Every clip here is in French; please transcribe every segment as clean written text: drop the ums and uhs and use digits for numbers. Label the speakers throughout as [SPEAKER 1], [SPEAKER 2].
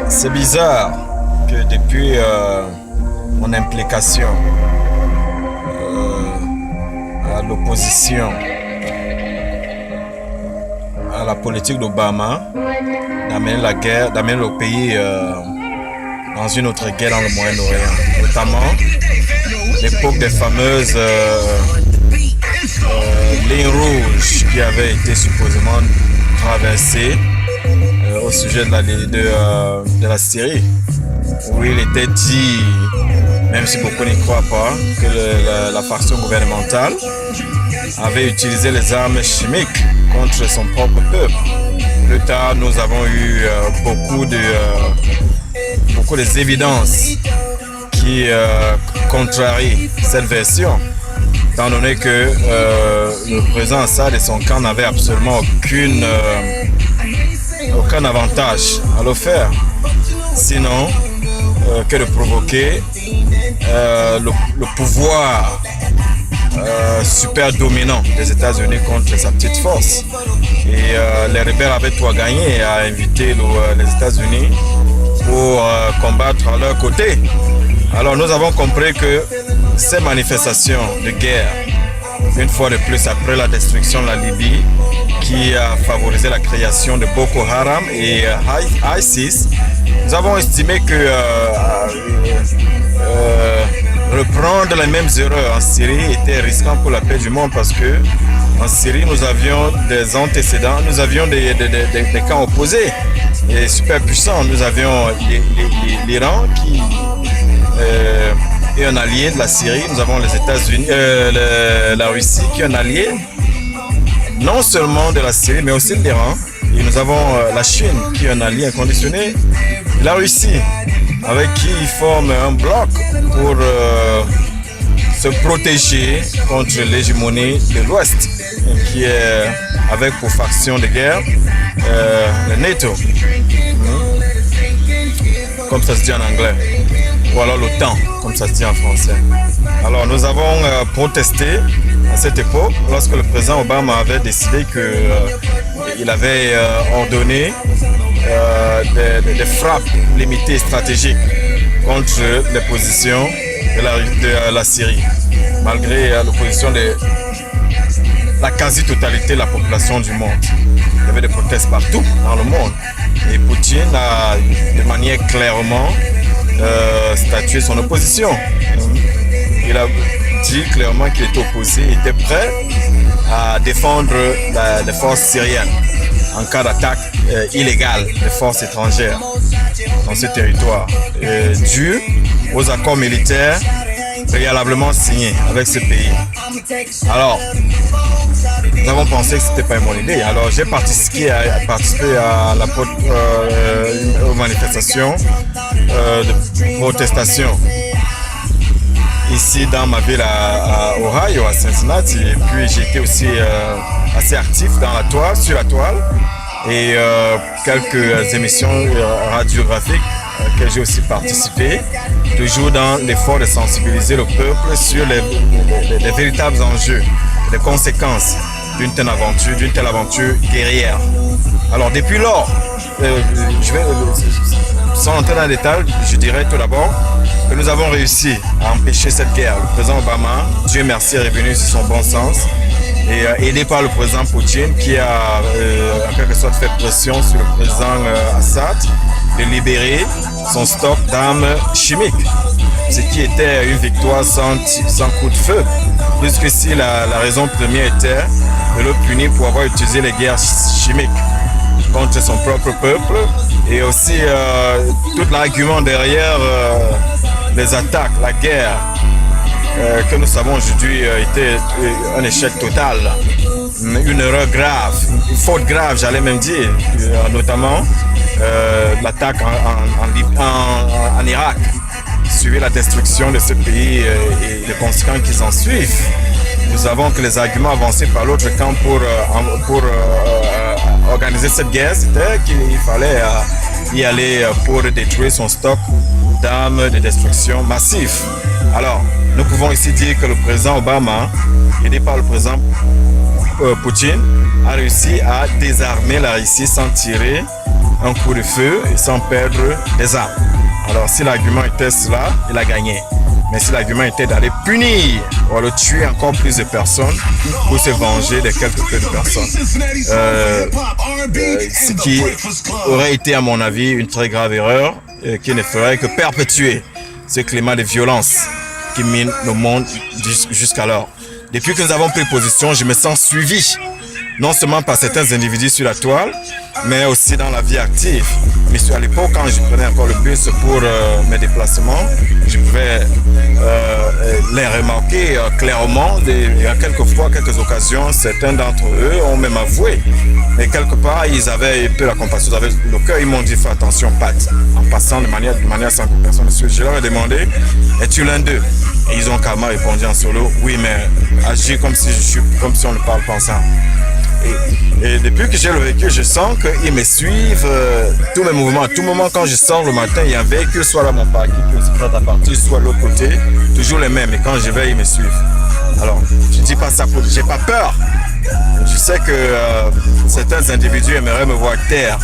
[SPEAKER 1] C'est bizarre que depuis mon implication à l'opposition à la politique d'Obama, d'amener la guerre, d'amener le pays dans une autre guerre dans le Moyen-Orient, notamment l'époque des fameuses lignes rouges qui avaient été supposément traversées au sujet de la Syrie, où il était dit, même si beaucoup n'y croient pas, que la faction gouvernementale avait utilisé les armes chimiques contre son propre peuple. Plus tard, nous avons eu beaucoup d'évidences qui contrarient cette version, étant donné que le président Assad et son camp n'avaient absolument aucun avantage à le faire, sinon que de provoquer le pouvoir super dominant des États-Unis contre sa petite force. Et les rebelles avaient tout à gagner à inviter les États-Unis pour combattre à leur côté. Alors nous avons compris que ces manifestations de guerre, une fois de plus après la destruction de la Libye, qui a favorisé la création de Boko Haram et ISIS, nous avons estimé que reprendre les mêmes erreurs en Syrie était risquant pour la paix du monde, parce que en Syrie nous avions des antécédents, nous avions des camps opposés et super puissants. Nous avions l'Iran qui est un allié de la Syrie, nous avons les États-Unis, la Russie qui est un allié non seulement de la Syrie mais aussi de l'Iran, et nous avons la Chine qui est un allié inconditionnel, la Russie avec qui ils forment un bloc pour se protéger contre l'hégémonie de l'Ouest, qui est avec pour faction de guerre le NATO, comme ça se dit en anglais, ou alors l'OTAN, comme ça se dit en français. Alors nous avons protesté à cette époque lorsque le président Obama avait décidé qu'il avait ordonné des frappes limitées et stratégiques contre les positions de la Syrie, malgré l'opposition de la quasi-totalité de la population du monde. Il y avait des protestes partout dans le monde, et Poutine a de manière clairement statué son opposition. Il a dit clairement qu'il était opposé, il était prêt à défendre les forces syriennes en cas d'attaque illégale des forces étrangères dans ce territoire, dû aux accords militaires préalablement signés avec ce pays. Alors, nous avons pensé que ce n'était pas une bonne idée. Alors, j'ai participé aux manifestations de protestation ici dans ma ville à Ohio, à Cincinnati. Et puis j'ai été aussi assez actif sur la toile, et quelques émissions radiographiques que j'ai aussi participé, toujours dans l'effort de sensibiliser le peuple sur les véritables enjeux, les conséquences d'une telle aventure guerrière. Alors depuis lors, sans entrer dans les détails, je dirais tout d'abord que nous avons réussi à empêcher cette guerre. Le président Obama, Dieu merci, est revenu sur son bon sens, et aidé par le président Poutine, qui a en quelque sorte fait pression sur le président Assad de libérer son stock d'armes chimiques, ce qui était une victoire sans coup de feu, puisque si la raison première était de le punir pour avoir utilisé les guerres chimiques contre son propre peuple, et aussi tout l'argument derrière les attaques, la guerre que nous savons aujourd'hui était un échec total, une erreur grave, une faute grave, j'allais même dire, notamment l'attaque en Irak, suivi la destruction de ce pays et les conséquences qui en suivent. Nous savons que les arguments avancés par l'autre camp pour organiser cette guerre, c'était qu'il fallait y aller pour détruire son stock d'armes de destruction massive. Alors, nous pouvons ici dire que le président Obama, aidé par le président Poutine, a réussi à désarmer la Russie sans tirer un coup de feu et sans perdre des armes. Alors si l'argument était cela, il a gagné. Mais si l'argument était d'aller punir ou alors tuer encore plus de personnes pour se venger de quelques peu de personnes, ce qui aurait été à mon avis une très grave erreur qui ne ferait que perpétuer ce climat de violence qui mine le monde jusqu'alors. Depuis que nous avons pris position, je me sens suivi, non seulement par certains individus sur la toile, mais aussi dans la vie active. Mais à l'époque, quand je prenais encore le bus pour mes déplacements, je pouvais les remarquer clairement. Et à quelques occasions, certains d'entre eux ont même avoué. Et quelque part, ils avaient un peu la compassion, ils avaient le cœur, ils m'ont dit fais attention, Pat, en passant de manière sans que personne ne suive. Je leur ai demandé, es-tu l'un d'eux? Et ils ont carrément répondu en solo, oui, mais agis comme si on ne parle pas ensemble. Et depuis que j'ai le véhicule, je sens qu'ils me suivent tous mes mouvements. À tout moment, quand je sors le matin, il y a un véhicule, soit là mon parking qui se prête à partir, soit de l'autre côté, toujours les mêmes. Et quand je vais, ils me suivent. Alors, je ne dis pas ça pour... J'ai pas peur. Je sais que certains individus aimeraient me voir taire,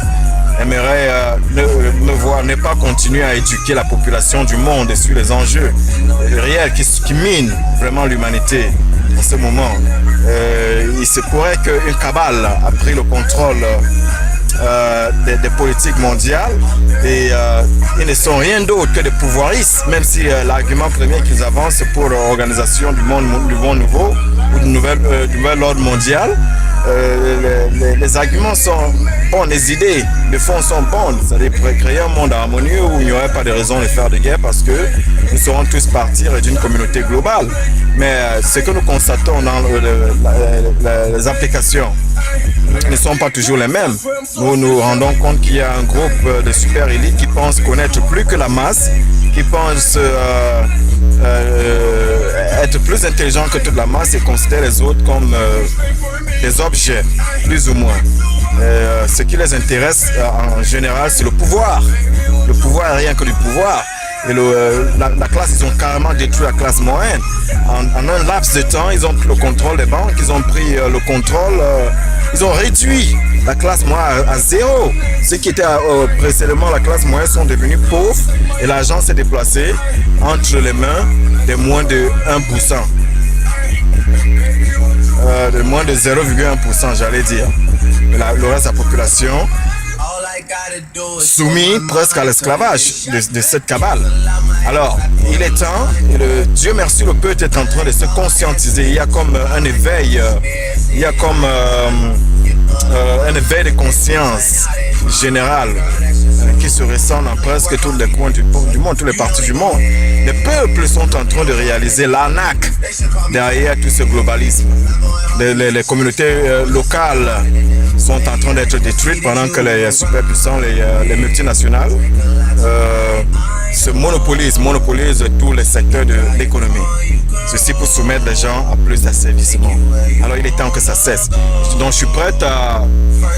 [SPEAKER 1] aimeraient me voir ne pas continuer à éduquer la population du monde sur les enjeux réels qui minent vraiment l'humanité. En ce moment, il se pourrait qu'une cabale a pris le contrôle des politiques mondiales et ils ne sont rien d'autre que des pouvoiristes, même si l'argument premier qu'ils avancent pour l'organisation du monde nouveau ou du nouvel ordre mondial, les arguments sont bons, les idées de fond sont bonnes, c'est-à-dire pour créer un monde harmonieux où il n'y aurait pas de raison de faire de guerre parce que nous serons tous partir d'une communauté globale. Mais ce que nous constatons dans les applications ne sont pas toujours les mêmes. Nous nous rendons compte qu'il y a un groupe de super élites qui pensent connaître plus que la masse, qui pensent être plus intelligents que toute la masse et considèrent les autres comme des objets, plus ou moins. Ce qui les intéresse en général, c'est le pouvoir. Le pouvoir est rien que du pouvoir. Et la classe, ils ont carrément détruit la classe moyenne. En un laps de temps, ils ont pris le contrôle des banques, ils ont pris le contrôle, ils ont réduit la classe moyenne à zéro. Ceux qui étaient précédemment la classe moyenne sont devenus pauvres et l'argent s'est déplacé entre les mains de moins de 1%. De moins de 0,1%, j'allais dire. Le reste de la population soumis presque à l'esclavage de cette cabale. Alors, il est temps, et Dieu merci, le peuple est en train de se conscientiser. Il y a comme un éveil, il y a comme un éveil de conscience générale qui se ressent dans presque tous les coins du monde, tous les parties du monde. Les peuples sont en train de réaliser l'arnaque derrière tout ce globalisme. Les communautés locales sont en train d'être détruites pendant que les superpuissants, les multinationales se monopolisent tous les secteurs de l'économie. Ceci pour soumettre les gens à plus d'asservissement. Alors il est temps que ça cesse. Donc je suis prêt à...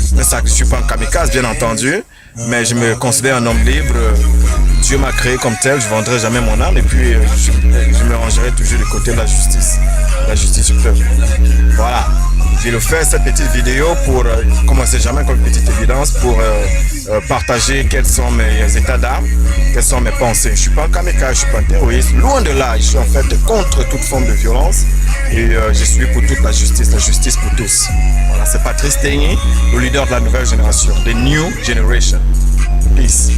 [SPEAKER 1] Je ne suis pas un kamikaze, bien entendu, mais je me considère un homme libre. Dieu m'a créé comme tel, je ne vendrai jamais mon âme et puis je me rangerai toujours du côté de la justice du peuple. Voilà. Je vais faire cette petite vidéo pour commencer jamais comme une petite évidence pour partager quels sont mes états d'âme, quelles sont mes pensées. Je ne suis pas un kamikaze, je ne suis pas un terroriste. Loin de là, je suis en fait contre toute forme de violence et je suis pour toute la justice pour tous. Voilà, c'est Patrice Tegny, le leader de la nouvelle génération, the new generation. Peace.